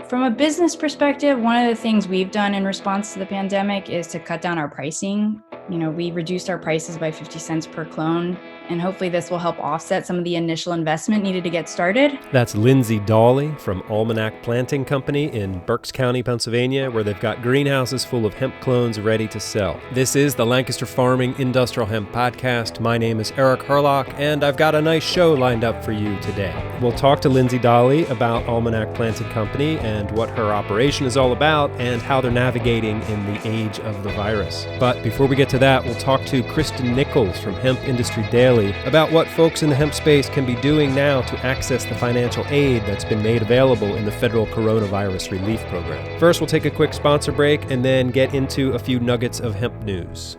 From a business perspective, one of the things we've done in response to the pandemic is to cut down our pricing. We reduced our prices by 50 cents per clone, and hopefully this will help offset some of the initial investment needed to get started. That's Lindsay Dawley from Almanac Planting Co in Berks County, Pennsylvania, where they've got greenhouses full of hemp clones ready to sell. This is the Lancaster Farming Industrial Hemp Podcast. My name is Eric Herlock, and I've got a nice show lined up for you today. We'll talk to Lindsay Dawley about Almanac Planting Co and what her operation is all about and how they're navigating in the age of the virus. But before we get to that, we'll talk to Kristen Nichols from Hemp Industry Daily about what folks in the hemp space can be doing now to access the financial aid that's been made available in the federal coronavirus relief program. First, we'll take a quick sponsor break and then get into a few nuggets of hemp news.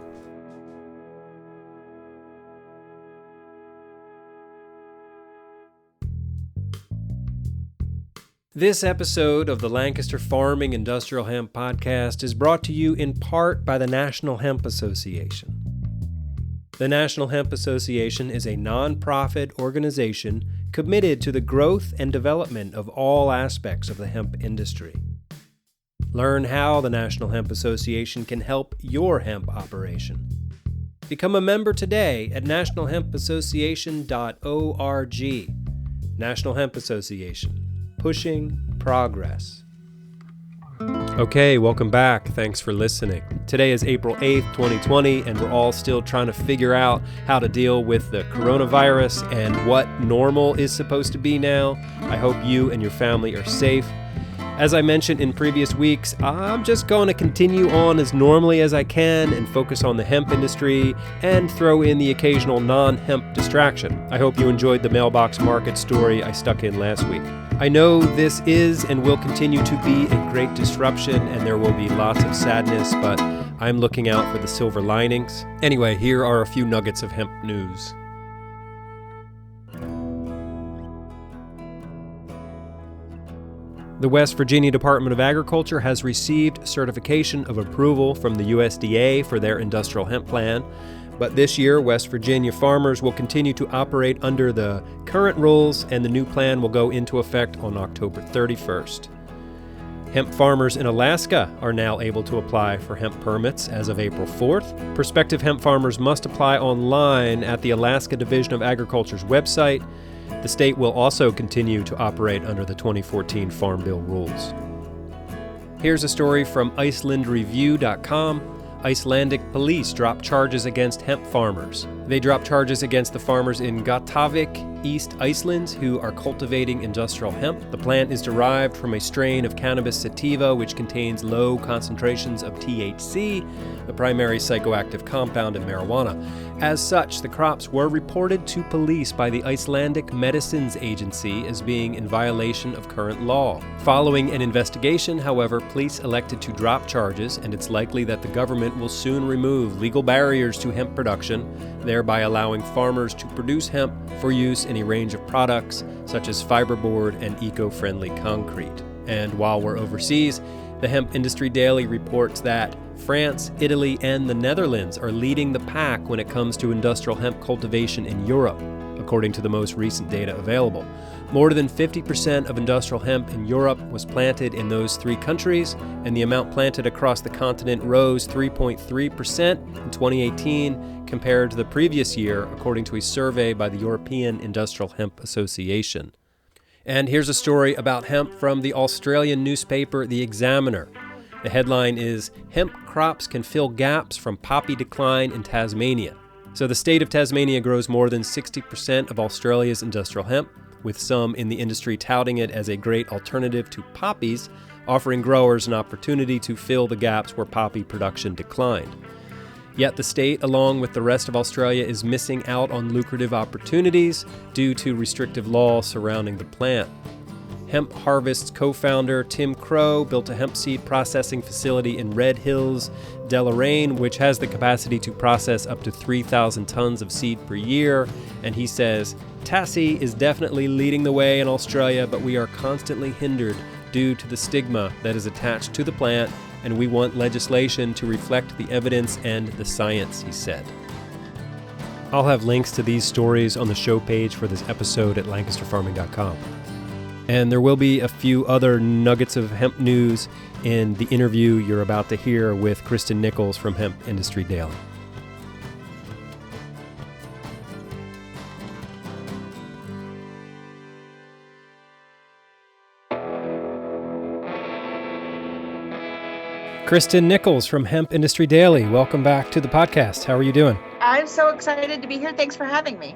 This episode of the Lancaster Farming Industrial Hemp Podcast is brought to you in part by the National Hemp Association. The National Hemp Association is a nonprofit organization committed to the growth and development of all aspects of the hemp industry. Learn how the National Hemp Association can help your hemp operation. Become a member today at nationalhempassociation.org. National Hemp Association. Pushing progress. Okay, welcome back. Thanks for listening. Today is April 8th, 2020, and we're all still trying to figure out how to deal with the coronavirus and what normal is supposed to be now. I hope you and your family are safe. As I mentioned in previous weeks, I'm just going to continue on as normally as I can and focus on the hemp industry and throw in the occasional non-hemp distraction. I hope you enjoyed the mailbox market story I stuck in last week. I know this is and will continue to be a great disruption, and there will be lots of sadness, but I'm looking out for the silver linings. Anyway, here are a few nuggets of hemp news. The West Virginia Department of Agriculture has received certification of approval from the USDA for their industrial hemp plan. But this year, West Virginia farmers will continue to operate under the current rules, and the new plan will go into effect on October 31st. Hemp farmers in Alaska are now able to apply for hemp permits as of April 4th. Prospective hemp farmers must apply online at the Alaska Division of Agriculture's website. The state will also continue to operate under the 2014 Farm Bill rules. Here's a story from IcelandReview.com. Icelandic police drop charges against hemp farmers. They drop charges against the farmers in Gatavik, East Iceland, who are cultivating industrial hemp. The plant is derived from a strain of cannabis sativa, which contains low concentrations of THC, the primary psychoactive compound in marijuana. As such, the crops were reported to police by the Icelandic Medicines Agency as being in violation of current law. Following an investigation, however, police elected to drop charges, and it's likely that the government will soon remove legal barriers to hemp production, thereby allowing farmers to produce hemp for use in a range of products such as fiberboard and eco-friendly concrete. And while we're overseas, the Hemp Industry Daily reports that France, Italy, and the Netherlands are leading the pack when it comes to industrial hemp cultivation in Europe, according to the most recent data available. More than 50% of industrial hemp in Europe was planted in those three countries, and the amount planted across the continent rose 3.3% in 2018 compared to the previous year, according to a survey by the European Industrial Hemp Association. And here's a story about hemp from the Australian newspaper The Examiner. The headline is, "Hemp crops can fill gaps from poppy decline in Tasmania." So the state of Tasmania grows more than 60% of Australia's industrial hemp, with some in the industry touting it as a great alternative to poppies, offering growers an opportunity to fill the gaps where poppy production declined. Yet the state, along with the rest of Australia, is missing out on lucrative opportunities due to restrictive laws surrounding the plant. Hemp Harvest's co-founder Tim Crow built a hemp seed processing facility in Red Hills, Deloraine, which has the capacity to process up to 3,000 tons of seed per year. And he says, "Tassie is definitely leading the way in Australia, but we are constantly hindered due to the stigma that is attached to the plant, and we want legislation to reflect the evidence and the science," he said. I'll have links to these stories on the show page for this episode at lancasterfarming.com. And there will be a few other nuggets of hemp news in the interview you're about to hear with Kristen Nichols from Hemp Industry Daily. Kristen Nichols from Hemp Industry Daily, welcome back to the podcast. How are you doing? I'm so excited to be here. Thanks for having me.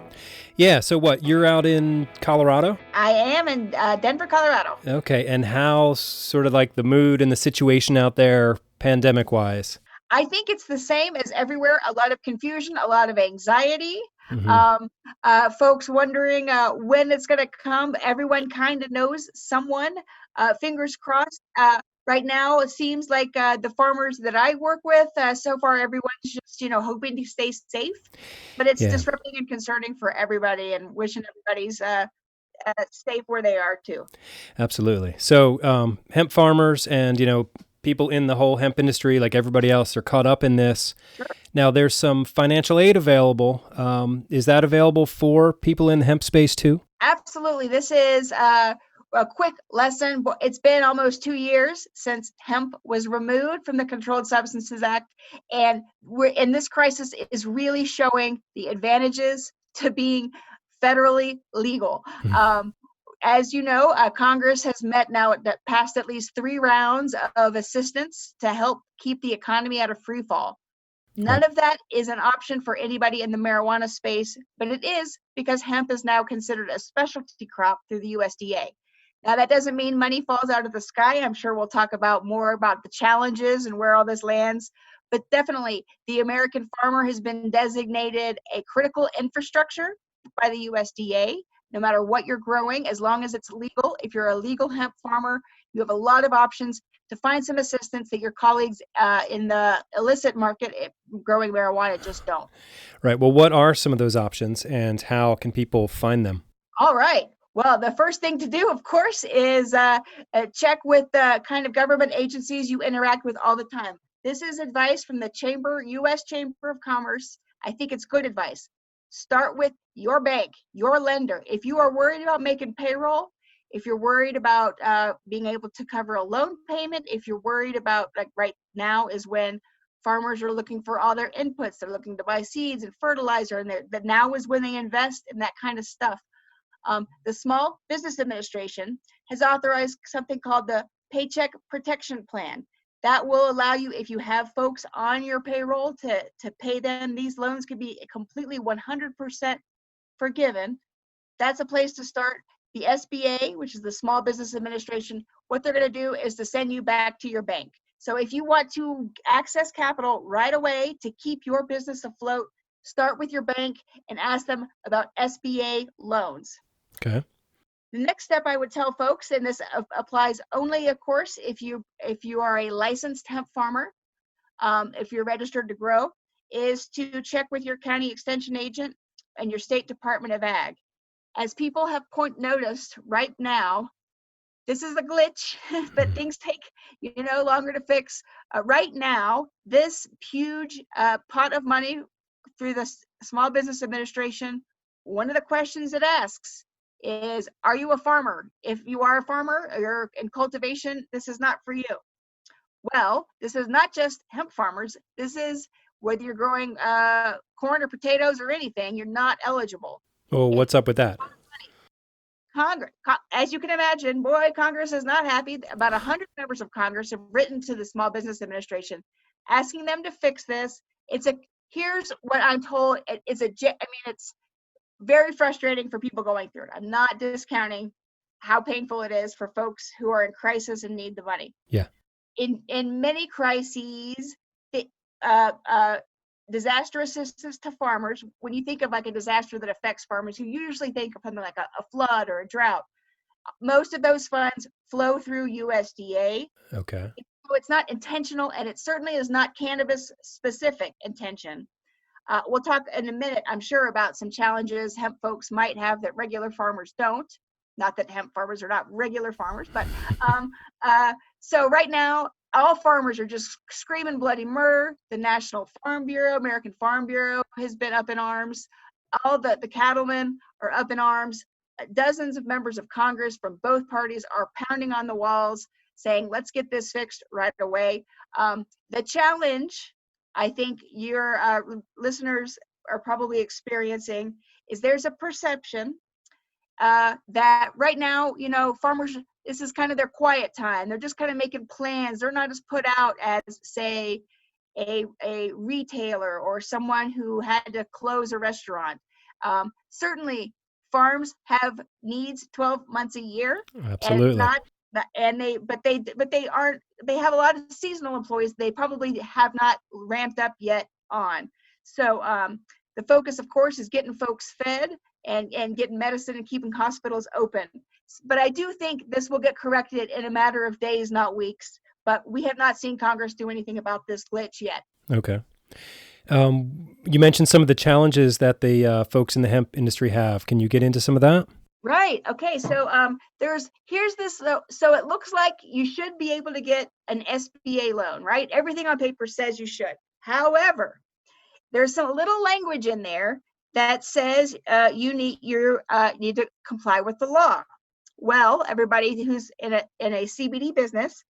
Yeah, so what, you're out in Colorado? I am in Denver, Colorado. Okay, and how sort of like the mood and the situation out there pandemic-wise? I think it's the same as everywhere. A lot of confusion, a lot of anxiety. Folks wondering when it's going to come. Everyone kind of knows someone. Fingers crossed. Right now, it seems like the farmers that I work with, so far, everyone's just, hoping to stay safe. But it's disrupting and concerning for everybody, and wishing everybody's safe where they are too. Absolutely. So hemp farmers and, people in the whole hemp industry, like everybody else, are caught up in this. Sure. Now, there's some financial aid available. Is that available for people in the hemp space too? Absolutely. This is a quick lesson. It's been almost 2 years since hemp was removed from the Controlled Substances Act. And we're in this crisis is really showing the advantages to being federally legal. As you know, Congress has met now, passed at least 3 rounds of assistance to help keep the economy out of free fall. None of that is an option for anybody in the marijuana space, but it is because hemp is now considered a specialty crop through the USDA. Now, that doesn't mean money falls out of the sky. I'm sure we'll talk more about the challenges and where all this lands. But definitely, the American farmer has been designated a critical infrastructure by the USDA. No matter what you're growing, as long as it's legal, if you're a legal hemp farmer, you have a lot of options to find some assistance that your colleagues in the illicit market growing marijuana just don't. Right. Well, what are some of those options and how can people find them? All right. Well, the first thing to do, of course, is check with the kind of government agencies you interact with all the time. This is advice from the U.S. Chamber of Commerce. I think it's good advice. Start with your bank, your lender. If you are worried about making payroll, if you're worried about being able to cover a loan payment, if you're worried about, like right now is when farmers are looking for all their inputs, they're looking to buy seeds and fertilizer, and that now is when they invest in that kind of stuff. The Small Business Administration has authorized something called the Paycheck Protection Plan. That will allow you, if you have folks on your payroll, to pay them. These loans could be completely 100% forgiven. That's a place to start. The SBA, which is the Small Business Administration, what they're going to do is to send you back to your bank. So if you want to access capital right away to keep your business afloat, start with your bank and ask them about SBA loans. Okay. The next step I would tell folks, and this applies only, of course, if you are a licensed hemp farmer, if you're registered to grow, is to check with your county extension agent and your state Department of Ag. As people have noticed right now, this is a glitch, but things take longer to fix. Right now, this huge pot of money through the Small Business Administration, one of the questions it asks is, are you a farmer? If you are a farmer or you're in cultivation, this is not for you. Well, this is not just hemp farmers. This is whether you're growing corn or potatoes or anything, you're not eligible. Oh, what's up with that? Congress, as you can imagine, Congress is not happy. About 100 members of Congress have written to the Small Business Administration asking them to fix this. Here's what I'm told. It's very frustrating for people going through it. I'm not discounting how painful it is for folks who are in crisis and need the money. Yeah. In many crises, disaster assistance to farmers, when you think of like a disaster that affects farmers, you usually think of something like a flood or a drought. Most of those funds flow through USDA. Okay. So it's not intentional, and it certainly is not cannabis specific intention. We'll talk in a minute, I'm sure, about some challenges hemp folks might have that regular farmers don't. Not that hemp farmers are not regular farmers, but so right now, all farmers are just screaming bloody murder. The National Farm Bureau, American Farm Bureau has been up in arms. All the cattlemen are up in arms. dozens of members of Congress from both parties are pounding on the walls saying, let's get this fixed right away. The challenge, I think your listeners are probably experiencing, is there's a perception that right now, farmers, this is kind of their quiet time. They're just kind of making plans. They're not as put out as, say, a retailer or someone who had to close a restaurant. Certainly, farms have needs 12 months a year. Absolutely. They have a lot of seasonal employees they probably have not ramped up yet on. So the focus, of course, is getting folks fed and getting medicine and keeping hospitals open. But I do think this will get corrected in a matter of days, not weeks. But we have not seen Congress do anything about this glitch yet. Okay. You mentioned some of the challenges that the folks in the hemp industry have. Can you get into some of that? Right. Okay. So here's this. So it looks like you should be able to get an SBA loan, right? Everything on paper says you should. However, there's some little language in there that says you need to comply with the law. Well, everybody who's in a CBD business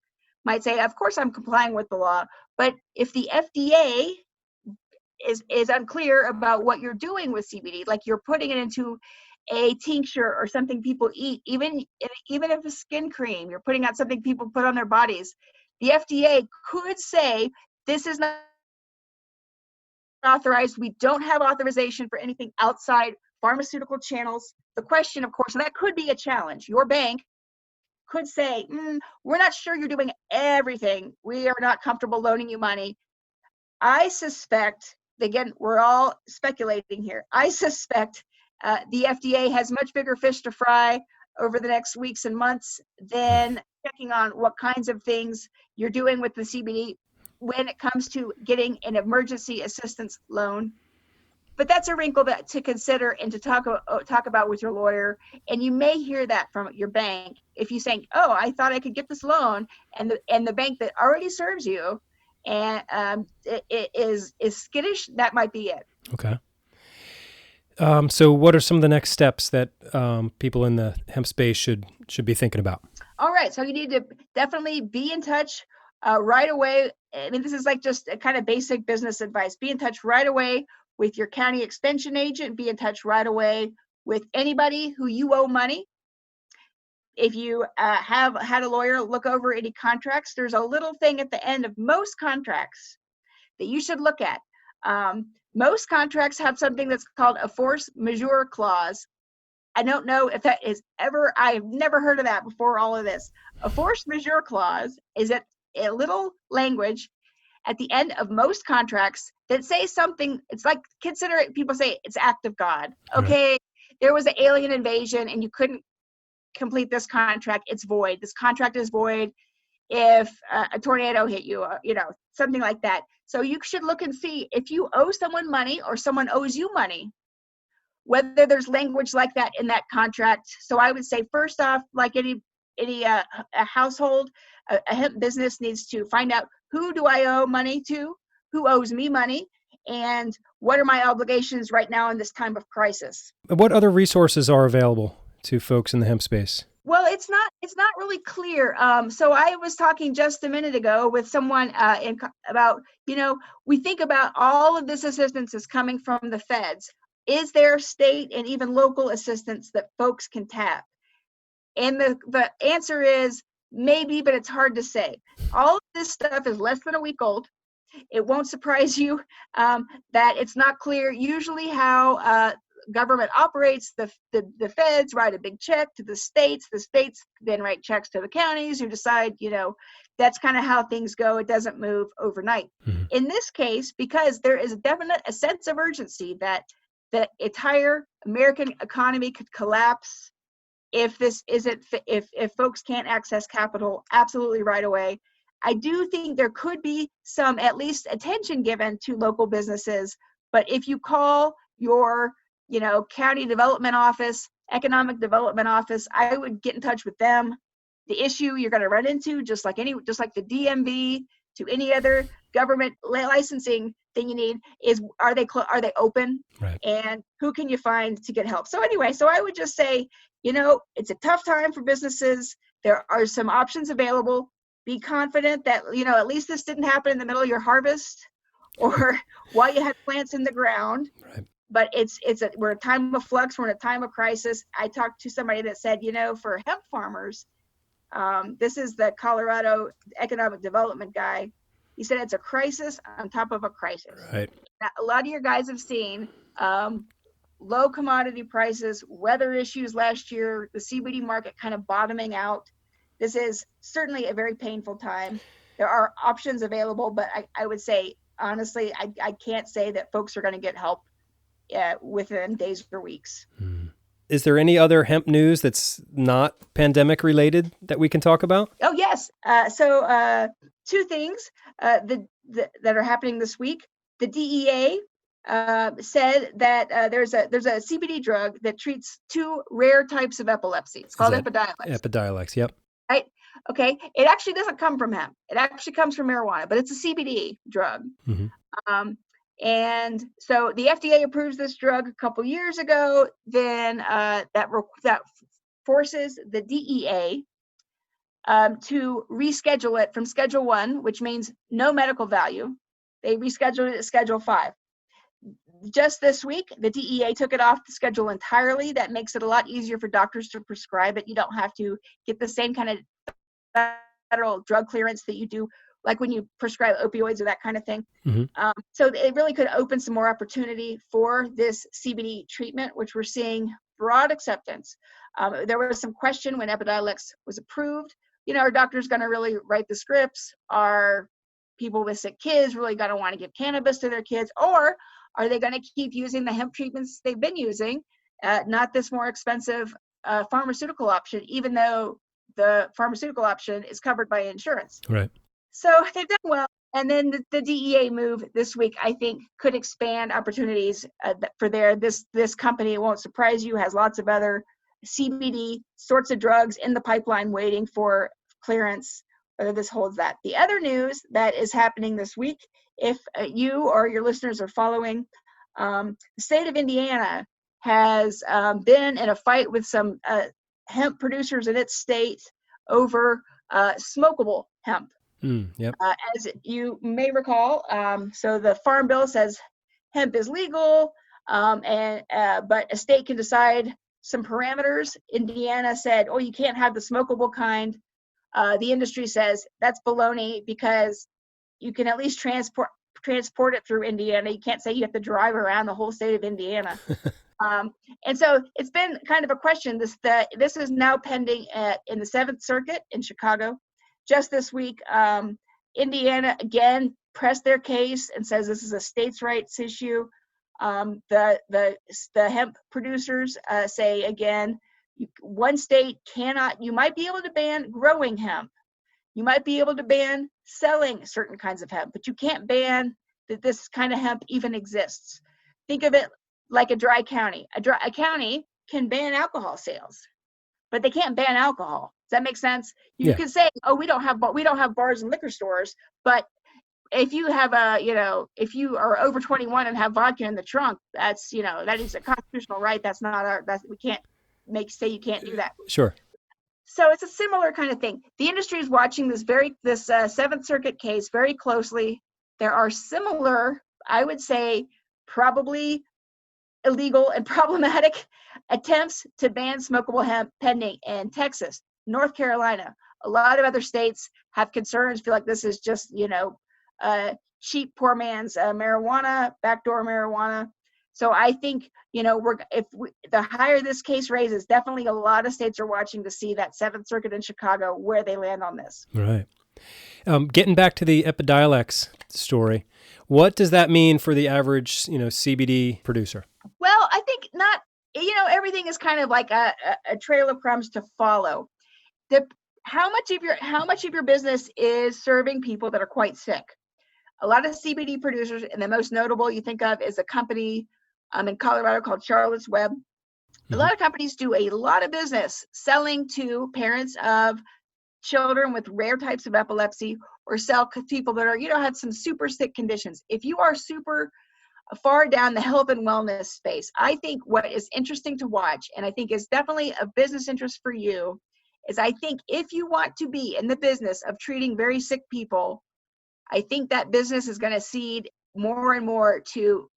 might say, of course I'm complying with the law. But if the FDA is unclear about what you're doing with CBD, like you're putting it into a tincture or something people eat, even if a skin cream, you're putting out something people put on their bodies, the FDA could say this is not authorized. We don't have authorization for anything outside pharmaceutical channels. The question, of course, and that could be a challenge. Your bank could say, we're not sure you're doing everything. We are not comfortable loaning you money. I suspect, again, we're all speculating here. I suspect the FDA has much bigger fish to fry over the next weeks and months than checking on what kinds of things you're doing with the CBD when it comes to getting an emergency assistance loan. But that's a wrinkle to consider and to talk about with your lawyer. And you may hear that from your bank if you say, "Oh, I thought I could get this loan," and the bank that already serves you and it is skittish. That might be it. Okay. So what are some of the next steps that people in the hemp space should be thinking about? All right. So you need to definitely be in touch right away. I mean, this is like just a kind of basic business advice. Be in touch right away with your county extension agent. Be in touch right away with anybody who you owe money. If you have had a lawyer look over any contracts, there's a little thing at the end of most contracts that you should look at. Most contracts have something that's called a force majeure clause. I don't know if that is ever, I've never heard of that before all of this. A force majeure clause is a little language at the end of most contracts that say something, it's like, consider it, people say it's act of God. Okay, there was an alien invasion and you couldn't complete this contract, it's void. This contract is void if a tornado hit you, something like that. So you should look and see if you owe someone money or someone owes you money, whether there's language like that in that contract. So I would say, first off, like any a household, a hemp business needs to find out, who do I owe money to, who owes me money, and what are my obligations right now in this time of crisis. What other resources are available to folks in the hemp space? Well, it's not really clear. So I was talking just a minute ago with someone about, we think about all of this assistance is coming from the feds. Is there state and even local assistance that folks can tap? And the answer is maybe, but it's hard to say. All of this stuff is less than a week old. It won't surprise you that it's not clear usually how government operates. The feds write a big check to the states then write checks to the counties who decide, that's kind of how things go. It doesn't move overnight. Mm-hmm. In this case, because there is a sense of urgency that the entire American economy could collapse if folks can't access capital absolutely right away. I do think there could be some at least attention given to local businesses, but if you call your county development office, economic development office, I would get in touch with them. The issue you're going to run into, just like the DMV, to any other government licensing thing you need, is are they open? Right. And who can you find to get help? So anyway, I would just say it's a tough time for businesses. There are some options available. Be confident that, at least this didn't happen in the middle of your harvest or while you had plants in the ground. Right. But we're a time of flux. We're in a time of crisis. I talked to somebody that said, for hemp farmers, this is the Colorado economic development guy. He said it's a crisis on top of a crisis. Right. Now, a lot of your guys have seen low commodity prices, weather issues last year, the CBD market kind of bottoming out. This is certainly a very painful time. There are options available, but I would say, honestly, I can't say that folks are going to get help within days or weeks. Is there any other hemp news that's not pandemic related that we can talk about? Oh, yes. So two things that are happening this week. The DEA said that there's a CBD drug that treats two rare types of epilepsy. It's called Epidiolex. Epidiolex, yep. Right? Okay. It actually doesn't come from hemp. It actually comes from marijuana, but it's a CBD drug. Mm-hmm. And so the FDA approves this drug a couple years ago. Then that forces the DEA to reschedule it from Schedule 1, which means no medical value. They rescheduled it to Schedule 5. Just this week, the DEA took it off the schedule entirely. That makes it a lot easier for doctors to prescribe it. You don't have to get the same kind of federal drug clearance that you do, like when you prescribe opioids or that kind of thing. Mm-hmm. So it really could open some more opportunity for this CBD treatment, which we're seeing broad acceptance. There was some question when Epidiolex was approved. Are doctors going to really write the scripts? Are people with sick kids really going to want to give cannabis to their kids? Or are they going to keep using the hemp treatments they've been using, not this more expensive pharmaceutical option, even though the pharmaceutical option is covered by insurance? Right. So they've done well. And then the DEA move this week, I think, could expand opportunities for this company. It won't surprise you, has lots of other CBD sorts of drugs in the pipeline waiting for clearance, whether this holds that. The other news that is happening this week, if you or your listeners are following, the state of Indiana has been in a fight with some hemp producers in its state over smokable hemp. Yep. As you may recall, so the Farm Bill says hemp is legal, but a state can decide some parameters. Indiana said, oh, you can't have the smokable kind. The industry says that's baloney because you can at least transport it through Indiana. You can't say you have to drive around the whole state of Indiana. And so it's been kind of a question. This is now pending in the 7th Circuit in Chicago. Just this week, Indiana again pressed their case and says this is a states' rights issue. The hemp producers say again, one state cannot. You might be able to ban growing hemp. You might be able to ban selling certain kinds of hemp, but you can't ban that this kind of hemp even exists. Think of it like a dry county. A county can ban alcohol sales, but they can't ban alcohol. Does that make sense? You can say, oh, we don't have bars and liquor stores, but if you have if you are over 21 and have vodka in the trunk, that's, that is a constitutional right. That's not we can't say you can't do that. Sure. So it's a similar kind of thing. The industry is watching this 7th Circuit case very closely. There are similar, I would say, probably illegal and problematic attempts to ban smokable hemp pending in Texas, North Carolina. A lot of other states have concerns, feel like this is just, cheap, poor man's marijuana, backdoor marijuana. So I think, the higher this case raises, definitely a lot of states are watching to see that 7th Circuit in Chicago, where they land on this. Right. Getting back to the Epidiolex story, what does that mean for the average, CBD producer? Well, I think not, everything is kind of like a trail of crumbs to follow. How much of your business is serving people that are quite sick? A lot of CBD producers, and the most notable you think of is a company in Colorado called Charlotte's Web. Mm-hmm. A lot of companies do a lot of business selling to parents of children with rare types of epilepsy, or sell people that are, had some super sick conditions. If you are super far down the health and wellness space. I think what is interesting to watch, and I think is definitely a business interest for you, is I think if you want to be in the business of treating very sick people, I think that business is going to cede more and more to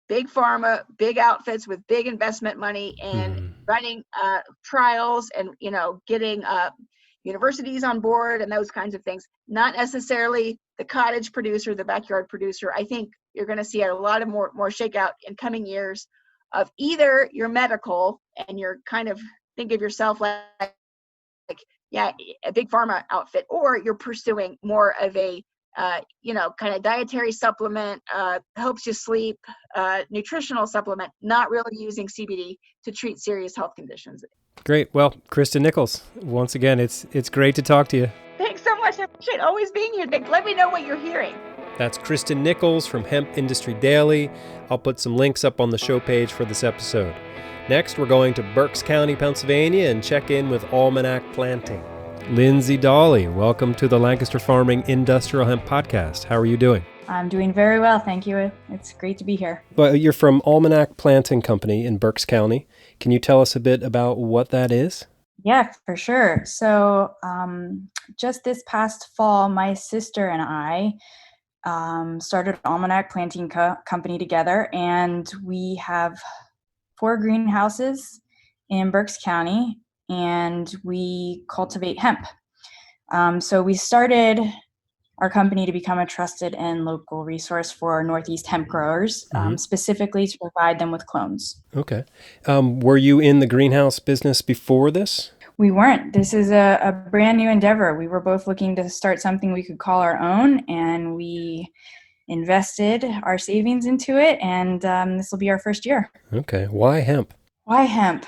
big pharma, big outfits with big investment money and running trials and, getting universities on board and those kinds of things, not necessarily the cottage producer, the backyard producer. I think you're going to see a lot of more shakeout in coming years of either you're medical and you're kind of think of yourself like a big pharma outfit, or you're pursuing more of a kind of dietary supplement, helps you sleep, nutritional supplement, not really using CBD to treat serious health conditions. Great. Well, Kristen Nichols, once again, it's great to talk to you. Thanks so much. I appreciate always being here. Let me know what you're hearing. That's Kristen Nichols from Hemp Industry Daily. I'll put some links up on the show page for this episode. Next, we're going to Berks County, Pennsylvania, and check in with Almanac Planting. Lindsay Dawley, welcome to the Lancaster Farming Industrial Hemp Podcast. How are you doing? I'm doing very well, thank you. It's great to be here. Well, you're from Almanac Planting Company in Berks County. Can you tell us a bit about what that is? Yeah, for sure. So just this past fall, my sister and I started an Almanac Planting Company together, and we have 4 greenhouses in Berks County, and we cultivate hemp. So we started our company to become a trusted and local resource for Northeast hemp growers, specifically to provide them with clones. Okay. Were you in the greenhouse business before this? We weren't. This is a brand new endeavor. We were both looking to start something we could call our own, and we invested our savings into it, and this will be our first year. Okay. Why hemp? Why hemp?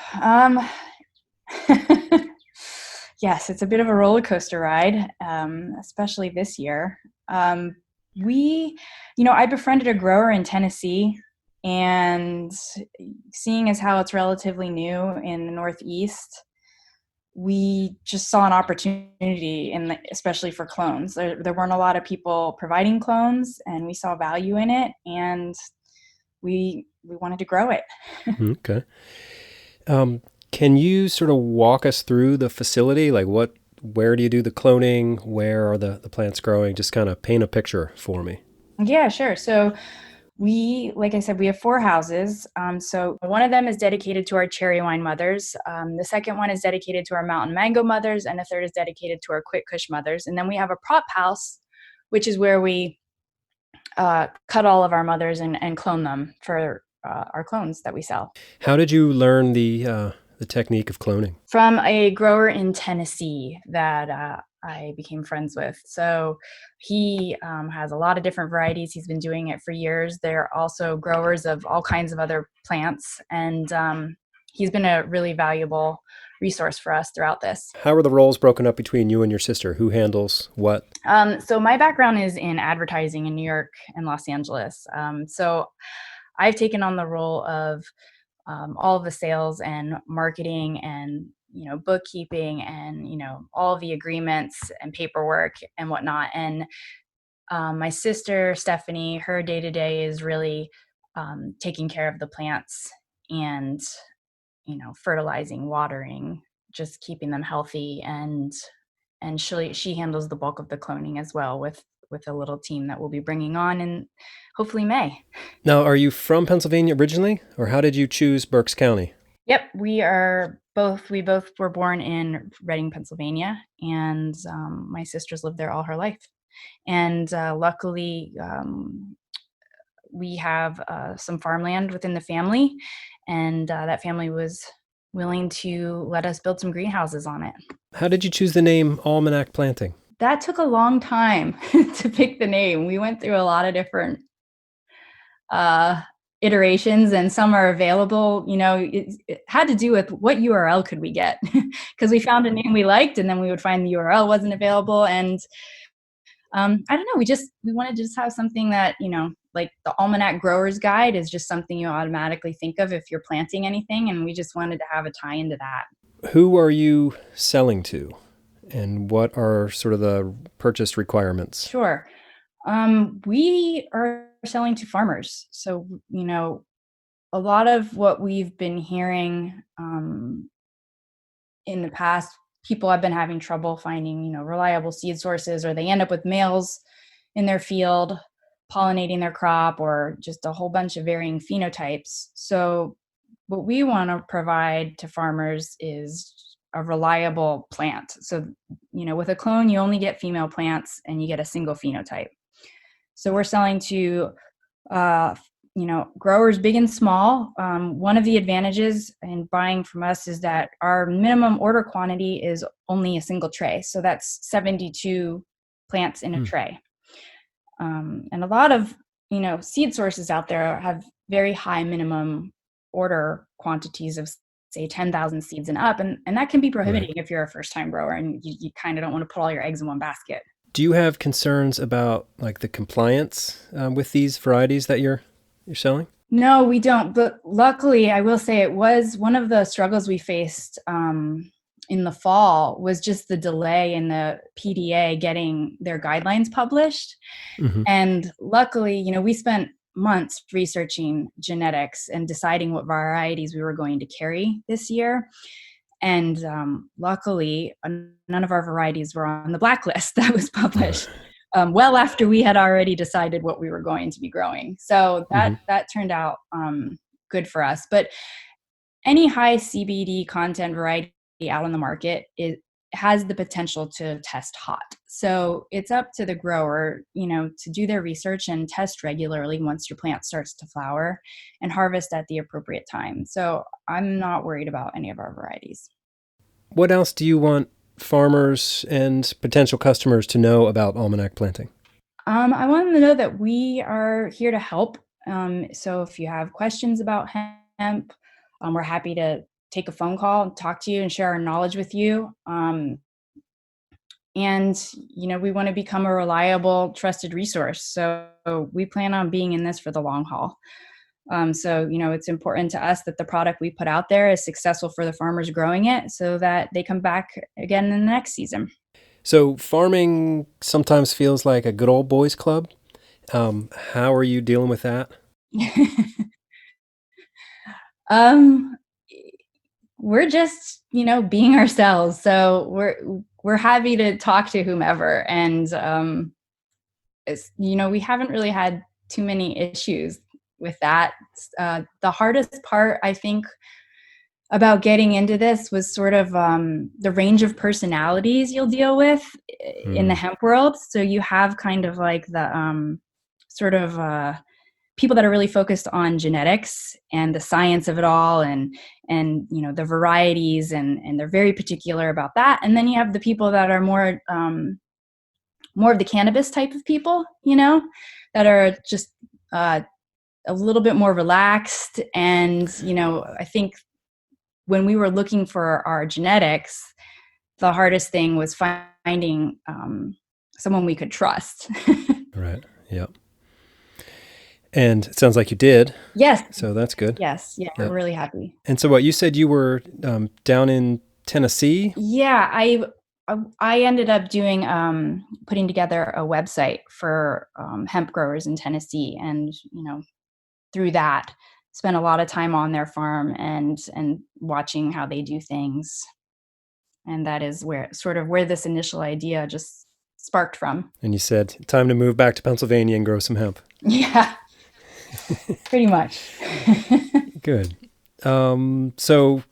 Yes, it's a bit of a roller coaster ride, especially this year. I befriended a grower in Tennessee, and seeing as how it's relatively new in the Northeast, we just saw an opportunity, especially for clones. There weren't a lot of people providing clones, and we saw value in it, and we wanted to grow it. Okay. Can you sort of walk us through the facility? Like where do you do the cloning? Where are the plants growing? Just kind of paint a picture for me. Yeah, sure. So like I said, we have 4 houses. So one of them is dedicated to our cherry wine mothers. The second one is dedicated to our mountain mango mothers. And the third is dedicated to our quick kush mothers. And then we have a prop house, which is where we cut all of our mothers and clone them for our clones that we sell. How did you learn the technique of cloning? From a grower in Tennessee that I became friends with. So he has a lot of different varieties. He's been doing it for years. They're also growers of all kinds of other plants. And he's been a really valuable resource for us throughout this. How are the roles broken up between you and your sister? Who handles what? So my background is in advertising in New York and Los Angeles. So I've taken on the role of all of the sales and marketing and, bookkeeping and, all of the agreements and paperwork and whatnot. And my sister, Stephanie, her day-to-day is really taking care of the plants and, fertilizing, watering, just keeping them healthy. And she handles the bulk of the cloning as well with a little team that we'll be bringing on in hopefully May. Now, are you from Pennsylvania originally, or how did you choose Berks County? Yep, we both were born in Reading, Pennsylvania, and my sister's lived there all her life. And luckily, we have some farmland within the family, and that family was willing to let us build some greenhouses on it. How did you choose the name Almanac Planting? That took a long time to pick the name. We went through a lot of different iterations, and some are available. It had to do with what URL could we get, because we found a name we liked, and then we would find the URL wasn't available. And I don't know, we wanted to just have something that, like the Almanac Grower's Guide is just something you automatically think of if you're planting anything, and we just wanted to have a tie into that. Who are you selling to? And what are sort of the purchase requirements? Sure. We are selling to farmers. So, a lot of what we've been hearing in the past, people have been having trouble finding, reliable seed sources, or they end up with males in their field pollinating their crop, or just a whole bunch of varying phenotypes. So what we want to provide to farmers is a reliable plant. So, with a clone, you only get female plants and you get a single phenotype. So we're selling to growers big and small. One of the advantages in buying from us is that our minimum order quantity is only a single tray. So that's 72 plants in a tray. And a lot of, seed sources out there have very high minimum order quantities of, say, 10,000 seeds and up. And that can be prohibiting if you're a first time grower and you kind of don't want to put all your eggs in one basket. Do you have concerns about like the compliance with these varieties that you're selling? No, we don't. But luckily, I will say it was one of the struggles we faced in the fall was just the delay in the PDA getting their guidelines published. Mm-hmm. And luckily, we spent months researching genetics and deciding what varieties we were going to carry this year. And luckily, none of our varieties were on the blacklist that was published well after we had already decided what we were going to be growing. So that turned out good for us. But any high CBD content variety out on the market, it has the potential to test hot. So it's up to the grower, to do their research and test regularly once your plant starts to flower and harvest at the appropriate time. So I'm not worried about any of our varieties. What else do you want farmers and potential customers to know about Almanac Planting? I want them to know that we are here to help. So if you have questions about hemp, we're happy to take a phone call and talk to you and share our knowledge with you. And, we want to become a reliable, trusted resource. So we plan on being in this for the long haul. So it's important to us that the product we put out there is successful for the farmers growing it so that they come back again in the next season. So farming sometimes feels like a good old boys club. How are you dealing with that? We're just, being ourselves. So we're happy to talk to whomever. And, we haven't really had too many issues with that. The hardest part, I think, about getting into this was sort of the range of personalities you'll deal with in the hemp world. So you have kind of like the sort of people that are really focused on genetics and the science of it all and the varieties and they're very particular about that. And then you have the people that are more of the cannabis type of people, that are just a little bit more relaxed. And, I think when we were looking for our genetics, the hardest thing was finding someone we could trust. Right. Yep. And it sounds like you did. Yes. So that's good. Yes. Yeah. We're really happy. And so what you said you were down in Tennessee? Yeah. I ended up doing putting together a website for hemp growers in Tennessee, and through that spent a lot of time on their farm and watching how they do things, and that is where this initial idea just sparked from. And you said time to move back to Pennsylvania and grow some hemp. Yeah, pretty much. Good. So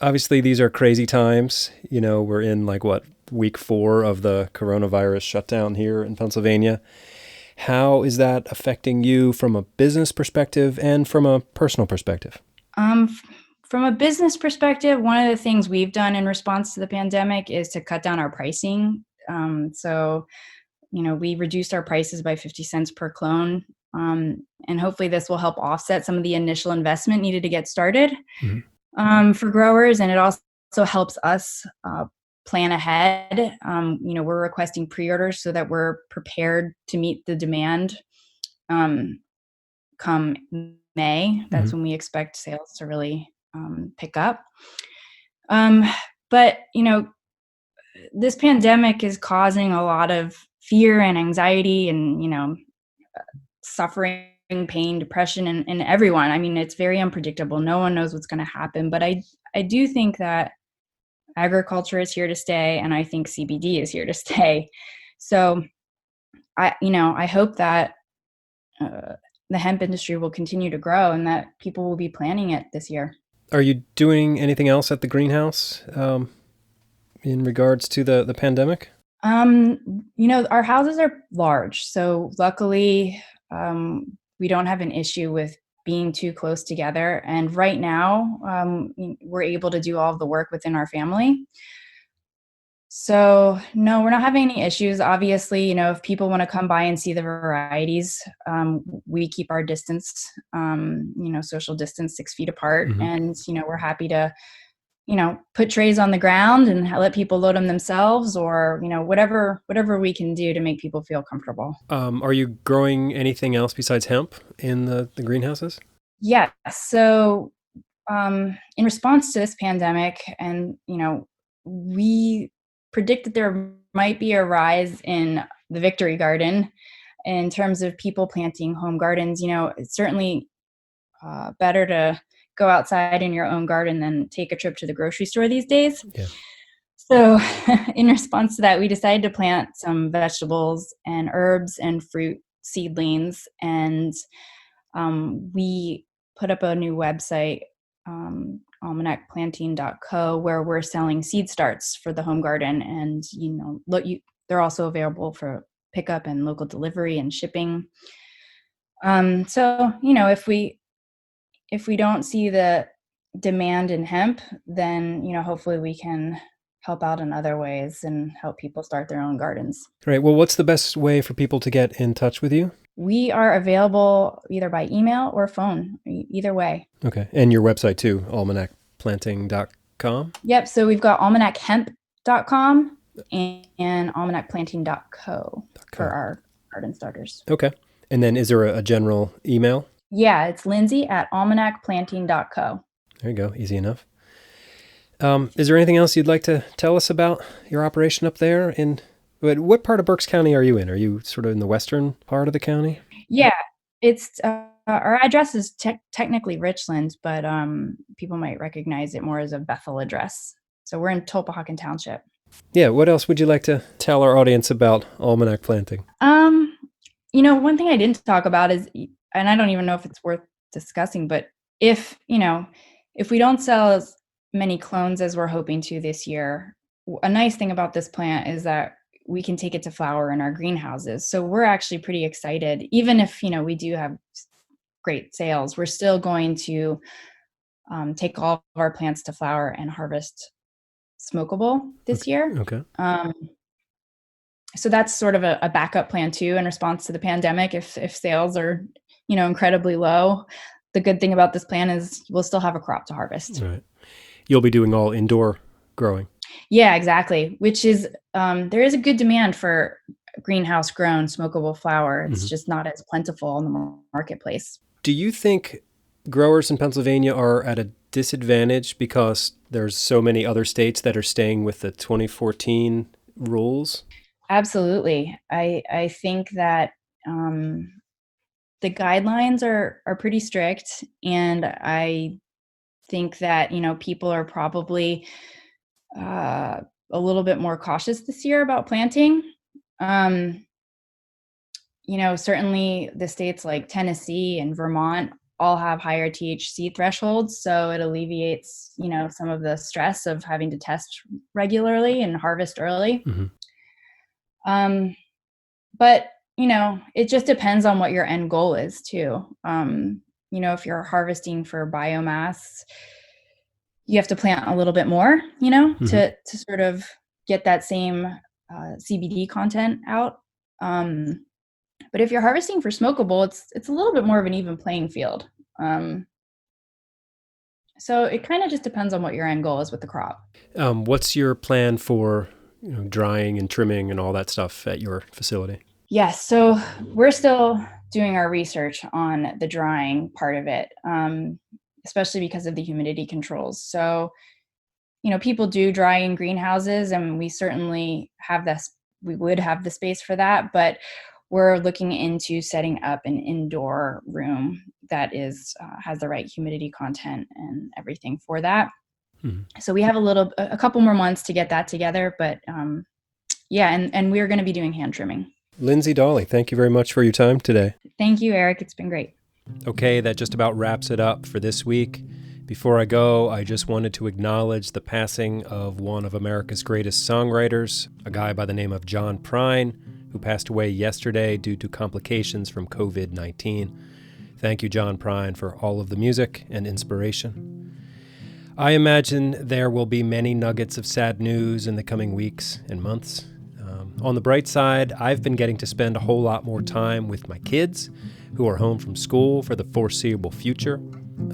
obviously these are crazy times. We're in week 4 of the coronavirus shutdown here in Pennsylvania. How is that affecting you from a business perspective and from a personal perspective? From a business perspective, one of the things we've done in response to the pandemic is to cut down our pricing. So we reduced our prices by 50 cents per clone. And hopefully this will help offset some of the initial investment needed to get started for growers. And it also helps us plan ahead. We're requesting pre-orders so that we're prepared to meet the demand come May. That's when we expect sales to really pick up. But, this pandemic is causing a lot of fear and anxiety and, suffering, pain, depression in everyone. I mean, it's very unpredictable. No one knows what's going to happen. But I do think that agriculture is here to stay, and I think CBD is here to stay. So I hope that the hemp industry will continue to grow and that people will be planting it this year. Are you doing anything else at the greenhouse in regards to the pandemic? Our houses are large, so luckily we don't have an issue with being too close together. And right now, we're able to do all of the work within our family. So no, we're not having any issues. Obviously, if people want to come by and see the varieties, we keep our distance, social distance 6 feet apart. Mm-hmm. And, we're happy to, put trays on the ground and let people load them themselves, or, whatever we can do to make people feel comfortable. Are you growing anything else besides hemp in the greenhouses? Yeah. So in response to this pandemic, and, we predict that there might be a rise in the Victory Garden in terms of people planting home gardens. It's certainly better to go outside in your own garden than take a trip to the grocery store these days. Yeah. So in response to that, we decided to plant some vegetables and herbs and fruit seedlings. And we put up a new website, Almanac Planting Co, where we're selling seed starts for the home garden. And, they're also available for pickup and local delivery and shipping. So, if we don't see the demand in hemp, then, hopefully we can help out in other ways and help people start their own gardens. Great. Well, what's the best way for people to get in touch with you? We are available either by email or phone, either way. Okay. And your website too, almanacplanting.com? Yep. So we've got almanachemp.com and almanacplanting.co for our garden starters. Okay. And then is there a general email? Yeah, it's Lindsay at almanacplanting.co. There you go. Easy enough. Is there anything else you'd like to tell us about your operation up there? What part of Berks County are you in? Are you sort of in the western part of the county? Yeah, it's our address is technically Richland, but people might recognize it more as a Bethel address. So we're in Tulpehocken Township. Yeah. What else would you like to tell our audience about Almanac Planting? One thing I didn't talk about is, and I don't even know if it's worth discussing, but if we don't sell as many clones as we're hoping to this year, a nice thing about this plant is that we can take it to flower in our greenhouses. So we're actually pretty excited. Even if, we do have great sales, we're still going to take all of our plants to flower and harvest smokable this year. Okay. So that's sort of a backup plan too, in response to the pandemic. If sales are, incredibly low, the good thing about this plan is we'll still have a crop to harvest. All right. You'll be doing all indoor growing. Yeah, exactly. Which is, there is a good demand for greenhouse grown smokable flower. It's just not as plentiful in the marketplace. Do you think growers in Pennsylvania are at a disadvantage because there's so many other states that are staying with the 2014 rules? Absolutely. I think that the guidelines are pretty strict, and I think that, people are probably a little bit more cautious this year about planting. Certainly the states like Tennessee and Vermont all have higher THC thresholds, so it alleviates, some of the stress of having to test regularly and harvest early. Mm-hmm. But it just depends on what your end goal is too. If you're harvesting for biomass, you have to plant a little bit more, mm-hmm. to sort of get that same CBD content out. But if you're harvesting for smokable, it's a little bit more of an even playing field. So it kind of just depends on what your end goal is with the crop. What's your plan for drying and trimming and all that stuff at your facility? Yes, so we're still doing our research on the drying part of it, especially because of the humidity controls. So, people do dry in greenhouses, and we certainly have this. We would have the space for that, but we're looking into setting up an indoor room that is has the right humidity content and everything for that. So we have a couple more months to get that together, but and we're going to be doing hand trimming. Lindsay Dawley, thank you very much for your time today. Thank you, Eric. It's been great. Okay, that just about wraps it up for this week. Before I go, I just wanted to acknowledge the passing of one of America's greatest songwriters, a guy by the name of John Prine, who passed away yesterday due to complications from COVID-19. Thank you, John Prine, for all of the music and inspiration. I imagine there will be many nuggets of sad news in the coming weeks and months. On the bright side, I've been getting to spend a whole lot more time with my kids, who are home from school for the foreseeable future.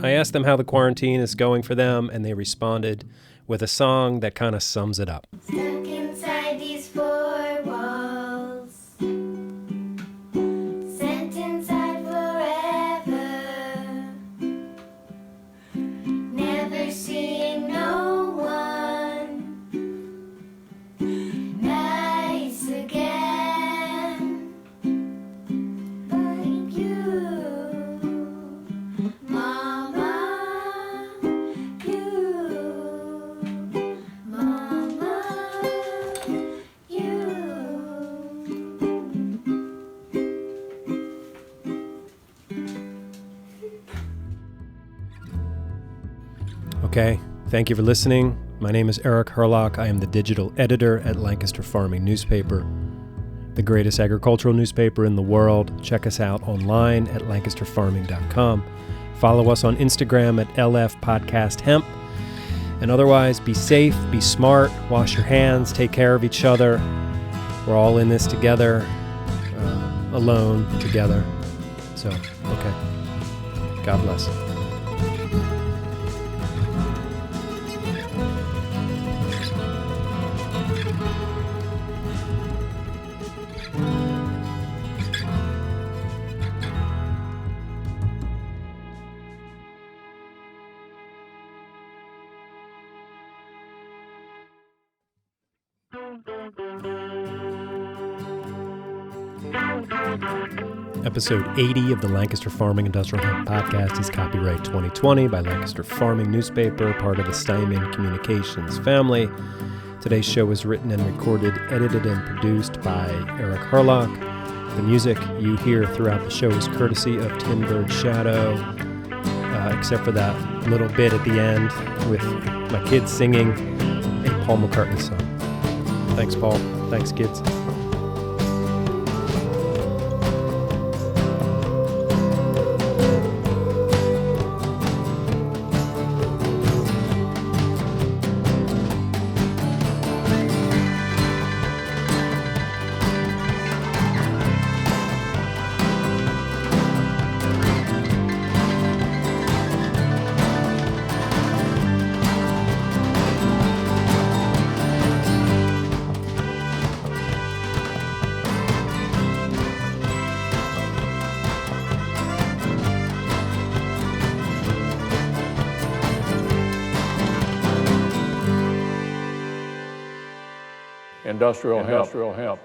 I asked them how the quarantine is going for them, and they responded with a song that kind of sums it up. Stuck inside these four walls, sent inside forever, never seeing no one nice again, but you, Mama, Okay, thank you for listening. My name is Eric Herlock. I am the digital editor at Lancaster Farming Newspaper, the greatest agricultural newspaper in the world. Check us out online at lancasterfarming.com. Follow us on Instagram at LFPodcastHemp. And otherwise, be safe, be smart, wash your hands, take care of each other. We're all in this together, alone, together. So, okay. God bless. Episode 80 of the Lancaster Farming Industrial Hemp Podcast is copyright 2020 by Lancaster Farming Newspaper, part of the Steinman Communications family. Today's show was written and recorded, edited, and produced by Eric Herlock. The music you hear throughout the show is courtesy of Tin Bird Shadow, except for that little bit at the end with my kids singing a Paul McCartney song. Thanks, Paul. Thanks, kids. Industrial hemp.